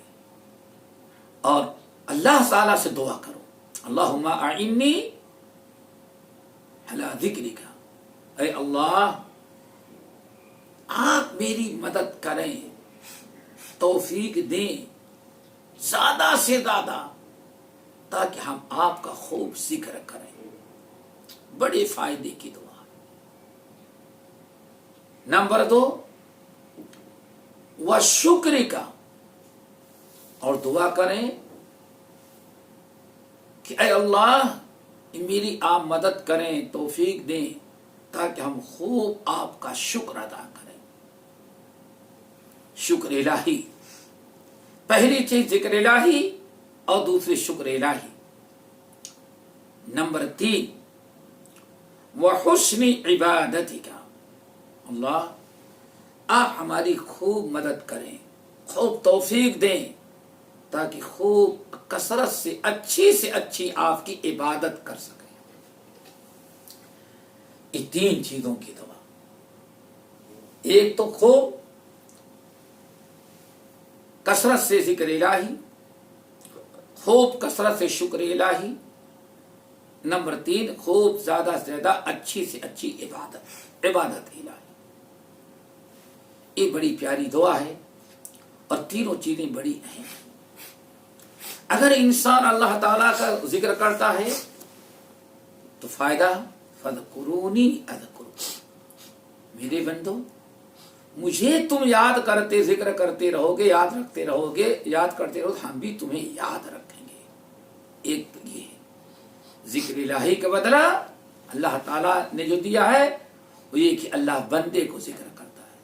اور اللہ تعالی سے دعا کرو اللہم اعنی علی ذکرک، اے اللہ آپ میری مدد کریں، توفیق دیں زیادہ سے زیادہ تاکہ ہم آپ کا خوب ذکر کریں۔ بڑے فائدے کی دعا۔ نمبر 2 وشکرک، اور دعا کریں کہ اے اللہ میری آپ مدد کریں، توفیق دیں تاکہ ہم خوب آپ کا شکر ادا کریں۔ شکر الہی، پہلی چیز ذکر الہی اور دوسری شکر الہی۔ نمبر 3 وحسن عبادتک، اللہ آپ ہماری خوب مدد کریں، خوب توفیق دیں تاکہ خوب کثرت سے اچھی آپ کی عبادت کر سکیں۔ یہ 3 چیزوں کی دعا، ایک تو خوب کثرت سے ذکر الہی، خوب کثرت سے شکر الہی، نمبر 3 خوب زیادہ سے زیادہ اچھی سے اچھی عبادت الہی۔ یہ بڑی پیاری دعا ہے اور تینوں چیزیں بڑی اہم ہیں۔ اگر انسان اللہ تعالیٰ کا ذکر کرتا ہے تو فائدہ فَاذْكُرُونِي أَذْكُرْكُمْ، میرے بندو مجھے تم یاد کرتے ذکر کرتے رہو گے، یاد رکھتے رہو گے، یاد کرتے رہو ہم بھی تمہیں یاد رکھیں گے۔ ایک تو یہ ہے ذکر الہی کا بدلہ اللہ تعالیٰ نے جو دیا ہے وہ یہ کہ اللہ بندے کو ذکر کرتا ہے۔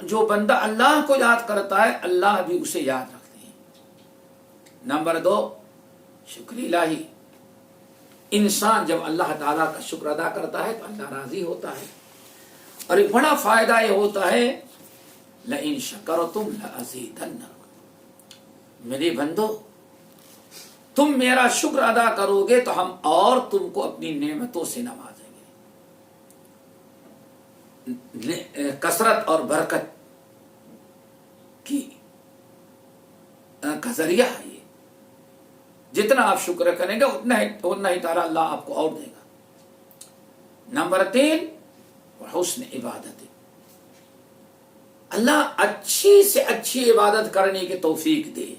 جو بندہ اللہ کو یاد کرتا ہے اللہ بھی اسے یاد رکھتے ہیں۔ نمبر 2 شکر الہی، انسان جب اللہ تعالیٰ کا شکر ادا کرتا ہے تو اللہ راضی ہوتا ہے، اور ایک بڑا فائدہ یہ ہوتا ہے لئن شکرتم لأزیدنکم، میرے بندو تم میرا شکر ادا کرو گے تو ہم اور تم کو اپنی نعمتوں سے نوازیں گے۔ کثرت اور برکت کی کا ذریعہ ہے یہ، جتنا آپ شکر کریں گے اتنا ہی تعالیٰ اللہ آپ کو اور دے گا۔ نمبر 3 حسن عبادت، اللہ اچھی سے اچھی عبادت کرنے کی توفیق دے۔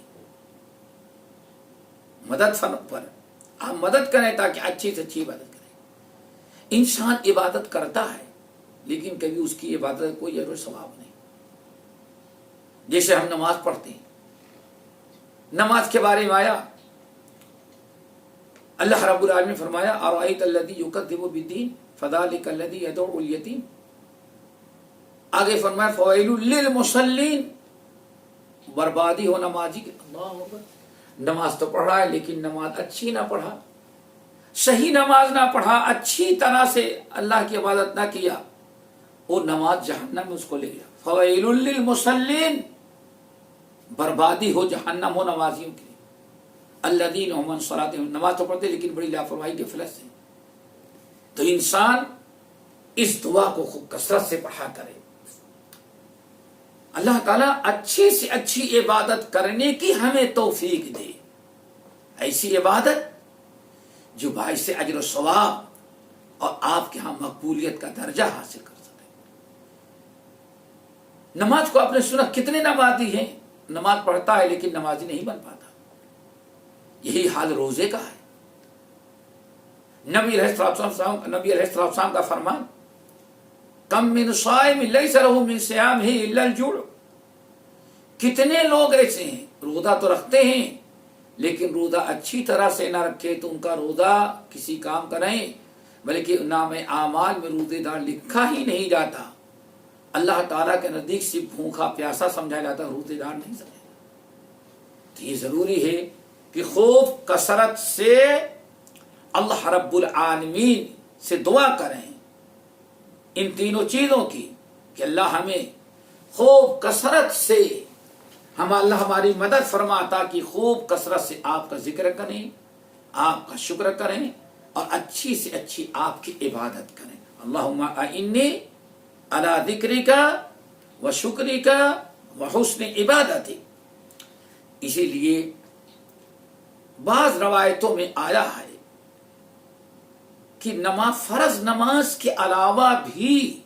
مدد پر آپ مدد کریں تاکہ اچھی سے اچھی عبادت کریں۔ انسان عبادت کرتا ہے لیکن کبھی اس کی عبادت کوئی اجر و ثواب نہیں۔ جیسے ہم نماز پڑھتے ہیں، نماز کے بارے میں آیا اللہ رب العالمین نے فرمایا ارأیت الذی یکذب بالدین فذلک الذی یدعو الیتیم، آگے فرمایا فویل للمصلین، بربادی ہو نمازی کی۔ اللہ اکبر، نماز تو پڑھ رہا ہے لیکن نماز اچھی نہ پڑھا، صحیح نماز نہ پڑھا، اچھی طرح سے اللہ کی عبادت نہ کیا، وہ نماز جہنم میں اس کو لے گیا۔ فویل للمصلین، بربادی ہو جہنم ہو نمازیوں کی۔ الذین هم عن صلاتهم، نماز تو پڑھتے لیکن بڑی لاپرواہی غفلت سے۔ تو انسان اس دعا کو خوب کثرت سے پڑھا کرے، اللہ تعالیٰ اچھی سے اچھی عبادت کرنے کی ہمیں توفیق دے، ایسی عبادت جو باعث اجر و ثواب اور آپ کے ہاں مقبولیت کا درجہ حاصل کر سکے۔ نماز کو آپ نے سنا کتنے نمازی ہیں، نماز پڑھتا ہے لیکن نمازی نہیں بن پاتا، یہی حال روزے کا ہے۔ نبی علیہ السلام کا فرمان کم من صائم لیس لہ من صیامہ الا الجوع، کتنے لوگ ایسے ہیں روزہ تو رکھتے ہیں لیکن روزہ اچھی طرح سے نہ رکھے تو ان کا روزہ کسی کام کا نہیں، بلکہ نام اعمال میں روزے دار لکھا ہی نہیں جاتا، اللہ تعالیٰ کے نزدیک صرف بھوکا پیاسا سمجھا جاتا، روزے دار نہیں سمجھا۔ تو یہ ضروری ہے کہ خوب کثرت سے اللہ رب العالمین سے دعا کریں ان تینوں چیزوں کی کہ اللہ ہمیں خوب کثرت سے اللہ ہماری مدد فرماتا کہ خوب کثرت سے آپ کا ذکر کریں، آپ کا شکر کریں اور اچھی سے اچھی آپ کی عبادت کریں۔ اللہم اعنی علی ذکرک و شکرک و حسن عبادتک۔ اسی لیے بعض روایتوں میں آیا ہے کہ فرض نماز کے علاوہ بھی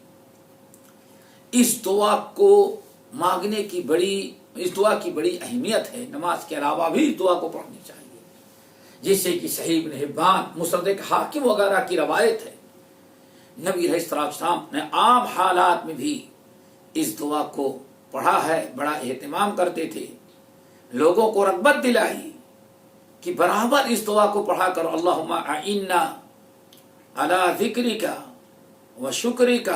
اس دعا کو مانگنے کی اس دعا کی بڑی اہمیت ہے، نماز کے علاوہ بھی اس دعا کو پڑھنی چاہیے، جیسے کہ صحیح ابن حبان، مصدق حاکم وغیرہ کی روایت ہے۔ نبی علیہ السلام نے عام حالات میں بھی اس دعا کو پڑھا ہے، بڑا اہتمام کرتے تھے، لوگوں کو رغبت دلائی کہ برابر اس دعا کو پڑھا کرو۔ اللہم اعنا علی ذکرک و شکرک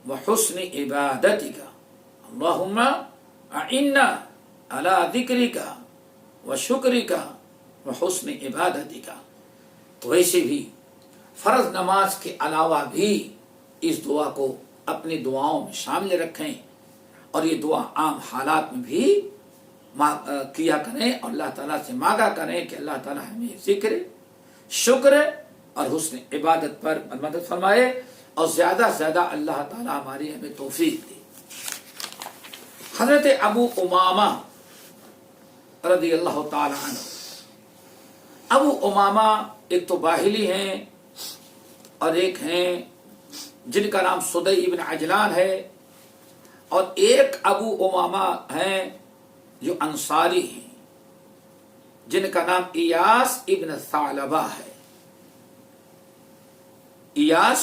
و حسن عبادتک، اللہم اعنا علی ذکرک و شکرک و حسن عبادتک۔ تو ویسے بھی فرض نماز کے علاوہ بھی اس دعا کو اپنی دعاؤں میں شامل رکھیں اور یہ دعا عام حالات میں بھی کیا کریں اور اللہ تعالیٰ سے مانگا کریں کہ اللہ تعالیٰ ہمیں ذکر، شکر اور حسن عبادت پر مدد فرمائے اور زیادہ سے زیادہ اللہ تعالیٰ ہماری ہمیں توفیق دے۔ حضرت ابو امامہ رضی اللہ تعالیٰ عنہ، ابو امامہ ایک تو باہلی ہیں اور ایک ہیں جن کا نام سدی ابن عجلان ہے، اور ایک ابو امامہ ہیں جو انصاری ہیں جن کا نام ایاس ابن ثعلبہ ہے۔ ایاس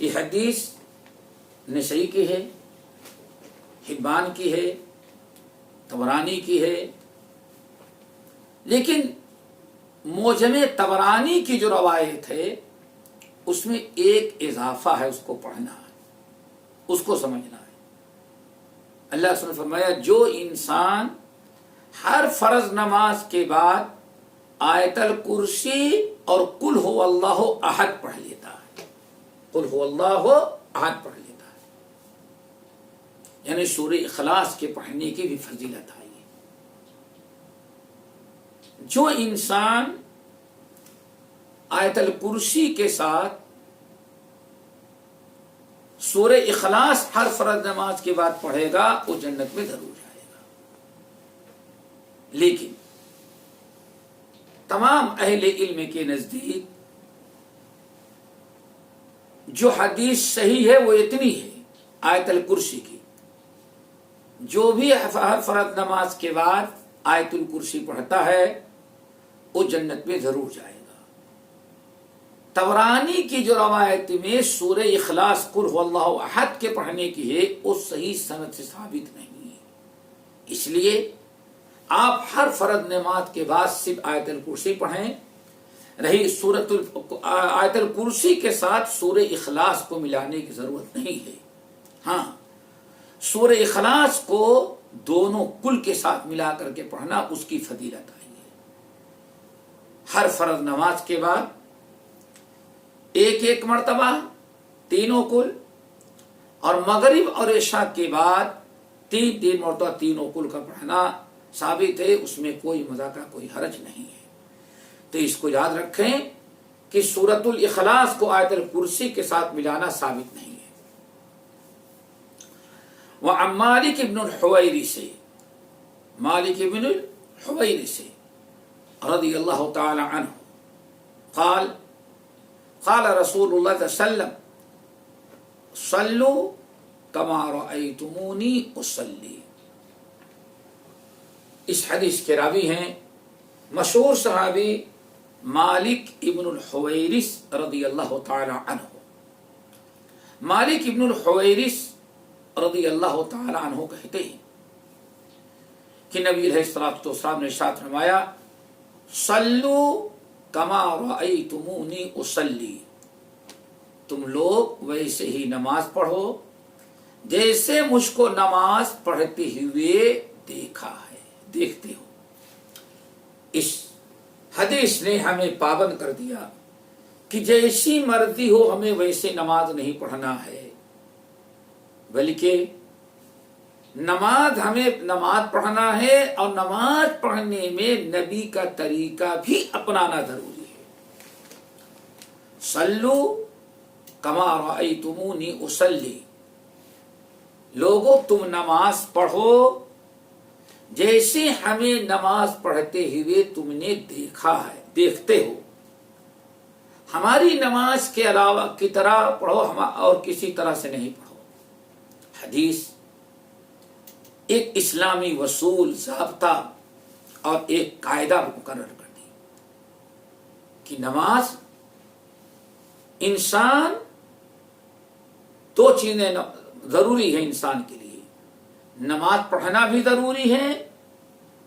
یہ حدیث نسائی کی ہے، حبان کی ہے، طبرانی کی ہے، لیکن موجم طبرانی کی جو روایت ہے اس میں ایک اضافہ ہے، اس کو پڑھنا ہے، اس کو سمجھنا ہے۔ اللہ رسول نے فرمایا جو انسان ہر فرض نماز کے بعد آیت الکرسی اور قل هو اللہ احد پڑھ لیتا ہے، قل هو اللہ احد پڑھ لیتا ہے، یعنی سورہ اخلاص کے پڑھنے کی بھی فضیلت آئی ہے۔ جو انسان آیت الکرسی کے ساتھ سورہ اخلاص ہر فرض نماز کے بعد پڑھے گا وہ جنت میں ضرور جائے گا۔ لیکن تمام اہل علم کے نزدیک جو حدیث صحیح ہے وہ اتنی ہے آیت الکرسی کی، جو بھی ہر فرض نماز کے بعد آیت الکرسی پڑھتا ہے وہ جنت میں ضرور جائے گا۔ طبرانی کی جو روایت میں سورہ اخلاص قل هو اللہ احد کے پڑھنے کی ہے وہ صحیح سند سے ثابت نہیں ہے، اس لیے آپ ہر فرض نماز کے بعد صرف آیت الکرسی پڑھیں۔ رہی آیت الکرسی کے ساتھ سورہ اخلاص کو ملانے کی ضرورت نہیں ہے، ہاں سورہ اخلاص کو دونوں کل کے ساتھ ملا کر کے پڑھنا اس کی فضیلت آئی ہے۔ ہر فرض نماز کے بعد ایک ایک مرتبہ تینوں کل، اور مغرب اور عشاء کے بعد تین مرتبہ تینوں کل کا پڑھنا ثابت ہے، اس میں کوئی مزاح کا کوئی حرج نہیں ہے۔ تو اس کو یاد رکھیں کہ سورۃ الاخلاص کو آیت الکرسی کے ساتھ ملانا ثابت نہیں ہے۔ وعن مالک ابن الحویرث سے، مالک ابن الحویرث سے رضی اللہ تعالی عنہ قال قال رسول اللہ صلی اللہ علیہ وسلم صلوا کما رأیتمونی اصلی۔ اس حدیث کے راوی ہیں مشہور صحابی مالک ابن الحویرث رضی اللہ تعالی عنہ۔ مالک ابن الحویرث رضی اللہ تعالی عنہ کہتے ہیں کہ نبی علیہ الصلوۃ والسلام نے ارشاد فرمایا صلوا کما رأیتمونی اصلی، تم لوگ ویسے ہی نماز پڑھو جیسے مجھ کو نماز پڑھتے ہوئے دیکھا ہے، دیکھتے ہو۔ اس حدیث نے ہمیں پابند کر دیا کہ جیسی مرضی ہو ہمیں ویسے نماز نہیں پڑھنا ہے، بلکہ ہمیں نماز پڑھنا ہے اور نماز پڑھنے میں نبی کا طریقہ بھی اپنانا ضروری ہے۔ صلو کما رأیتمونی اصلی، لوگو تم نماز پڑھو جیسے ہمیں نماز پڑھتے ہوئے تم نے دیکھا ہے، دیکھتے ہو۔ ہماری نماز کے علاوہ کی طرح پڑھو اور کسی طرح سے نہیں پڑھو۔ حدیث ایک اسلامی اصول، ضابطہ اور ایک قاعدہ مقرر کر دی کہ نماز انسان دو چیزیں ضروری ہے انسان کے لیے، نماز پڑھنا بھی ضروری ہے،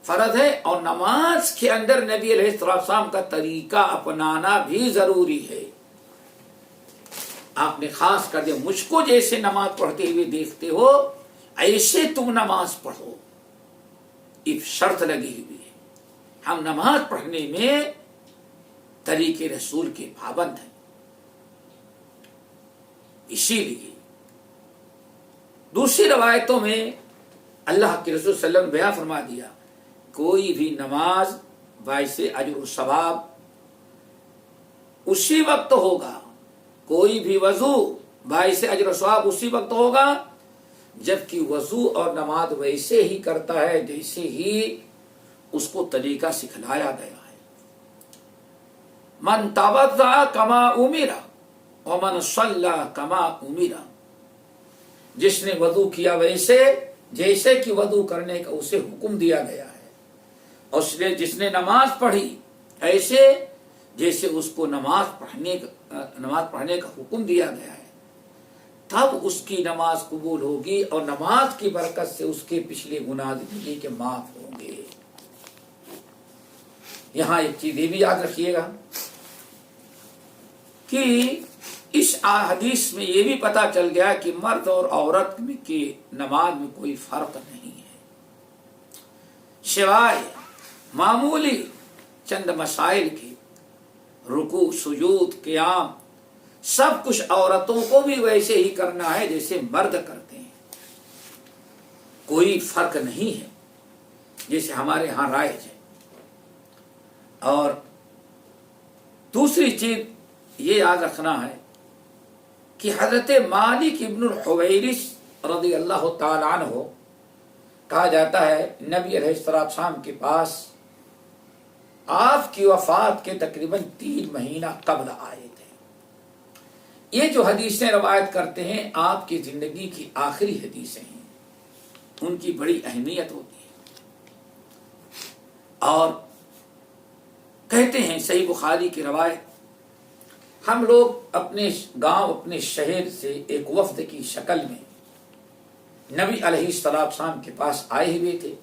فرض ہے، اور نماز کے اندر نبی علیہ السلام کا طریقہ اپنانا بھی ضروری ہے۔ آپ نے خاص کر دیا مجھ کو جیسے نماز پڑھتے ہوئے دیکھتے ہو ایسے تم نماز پڑھو، ایک شرط لگی ہوئی ہے۔ ہم نماز پڑھنے میں طریقے رسول کے پابند ہیں، اسی لیے دوسری روایتوں میں اللہ کے رسول صلی اللہ علیہ وسلم نے بیان فرما دیا کوئی بھی نماز باعث اجر و ثواب اسی وقت ہوگا، کوئی بھی وضو باعث اجر و ثواب اسی وقت ہوگا جبکہ وضو اور نماز ویسے ہی کرتا ہے جیسے ہی اس کو طریقہ سکھلایا گیا ہے۔ من توضأ کما امر ومن صلی کما امر، جس نے وضو کیا ویسے جیسے کہ وضو کرنے کا اسے حکم دیا گیا ہے، اور جس نے نماز پڑھی ایسے جیسے اس کو نماز پڑھنے کا حکم دیا گیا ہے۔ تب اس کی نماز قبول ہوگی اور نماز کی برکت سے اس کے پچھلے گناہ زندگی کے معاف ہوں گے۔ یہاں ایک چیز یہ بھی یاد رکھیے گا کہ اس حدیث میں یہ بھی پتا چل گیا کہ مرد اور عورت کی نماز میں کوئی فرق نہیں ہے، سوائے معمولی چند مسائل کی، رکوع، سجود، قیام، سب کچھ عورتوں کو بھی ویسے ہی کرنا ہے جیسے مرد کرتے ہیں، کوئی فرق نہیں ہے جیسے ہمارے ہاں رائج ہے۔ اور دوسری چیز یہ یاد رکھنا ہے کہ حضرت مالک ابن الحویرث رضی اللہ تعالی عنہ کہا جاتا ہے نبی علیہ السلام کے پاس آپ کی وفات کے تقریباً 3 مہینہ قبل آئے تھے۔ یہ جو حدیثیں روایت کرتے ہیں آپ کی زندگی کی آخری حدیثیں ہیں، ان کی بڑی اہمیت ہوتی ہے۔ اور کہتے ہیں صحیح بخاری کی روایت، ہم لوگ اپنے گاؤں، اپنے شہر سے ایک وفد کی شکل میں نبی علیہ السلام کے پاس آئے ہوئے تھے،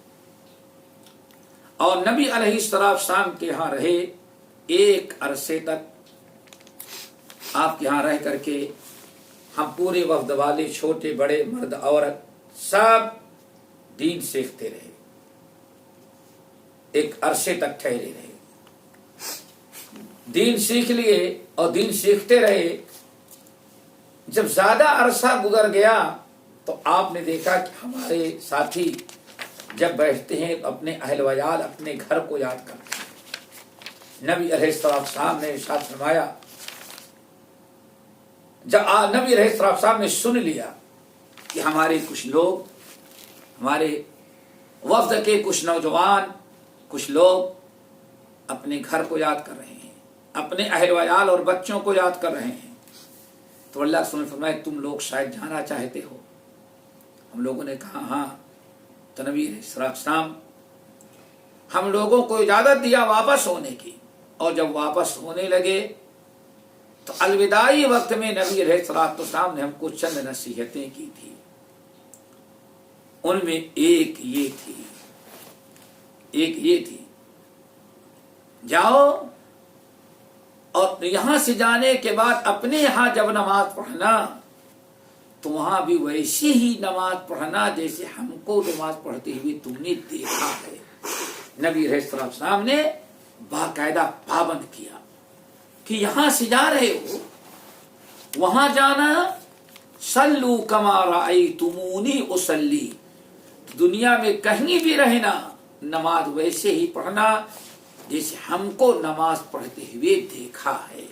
اور نبی علیہ السلام کے ہاں رہے، ایک عرصے تک آپ کے ہاں رہ کر کے ہم پورے وفد والے، چھوٹے بڑے، مرد عورت، سب دین سیکھتے رہے، ایک عرصے تک ٹھہرے رہے، دین سیکھ لیے اور دین سیکھتے رہے۔ جب زیادہ عرصہ گزر گیا تو آپ نے دیکھا کہ ہمارے ساتھی جب بیٹھتے ہیں اپنے اہل ویال، اپنے گھر کو یاد کرتے ہیں۔ نبی علیہ السلام نے ارشاد فرمایا، جب نبی علیہ السلام نے سن لیا کہ ہمارے کچھ لوگ، ہمارے وفد کے کچھ نوجوان، کچھ لوگ اپنے گھر کو یاد کر رہے ہیں، اپنے اہل ویال اور بچوں کو یاد کر رہے ہیں، تو اللہ رسول نے فرمایا تم لوگ شاید جانا چاہتے ہو؟ ہم لوگوں نے کہا ہاں۔ تو نبی علیہ السلام ہم لوگوں کو اجازت دیا واپس ہونے کی، اور جب واپس ہونے لگے تو الوداعی وقت میں نبی علیہ السلام نے ہم کو چند نصیحتیں کی تھی، ان میں ایک یہ تھی جاؤ اور یہاں سے جانے کے بعد اپنے یہاں جب نماز پڑھنا تو وہاں بھی ویسی ہی نماز پڑھنا جیسے ہم کو نماز پڑھتے ہوئے تم نے دیکھا ہے۔ نبی علیہ السلام نے باقاعدہ پابند کیا کہ یہاں سے جا رہے ہو، وہاں جانا، صلو کما رأیتمونی اصلی، دنیا میں کہیں بھی رہنا نماز ویسے ہی پڑھنا جیسے ہم کو نماز پڑھتے ہوئے دیکھا ہے۔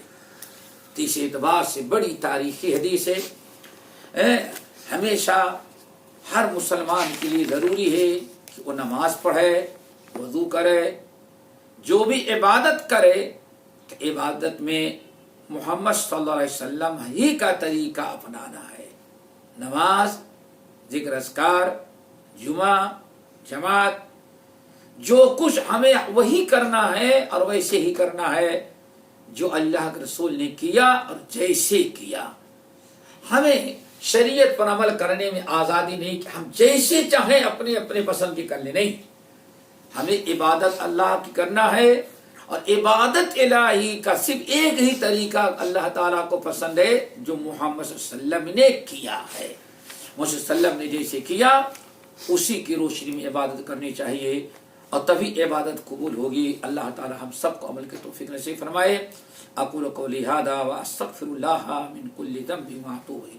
تو اس اعتبار سے بڑی تاریخی حدیث ہے، ہمیشہ ہر مسلمان کے لیے ضروری ہے کہ وہ نماز پڑھے، وضو کرے، جو بھی عبادت کرے کہ عبادت میں محمد صلی اللہ علیہ وسلم ہی کا طریقہ اپنانا ہے۔ نماز، ذکر اذکار، جمعہ، جماعت، جو کچھ ہمیں وہی کرنا ہے اور ویسے ہی کرنا ہے جو اللہ کے رسول نے کیا اور جیسے کیا۔ ہمیں شریعت پر عمل کرنے میں آزادی نہیں کہ ہم جیسے چاہیں اپنے اپنے پسند کی کر لیں، نہیں، ہمیں عبادت اللہ کی کرنا ہے، اور عبادت الہی کا صرف ایک ہی طریقہ اللہ تعالیٰ کو پسند ہے جو محمد صلی اللہ علیہ وسلم نے کیا ہے۔ محمد صلی اللہ علیہ وسلم نے جیسے کیا اسی کی روشنی میں عبادت کرنی چاہیے، اور تبھی عبادت قبول ہوگی۔ اللہ تعالی ہم سب کو عمل کی توفیق نصیب فرمائے۔ اقول قولی ھذا واستغفر اللہ من کل ذنب واتوب الیہ۔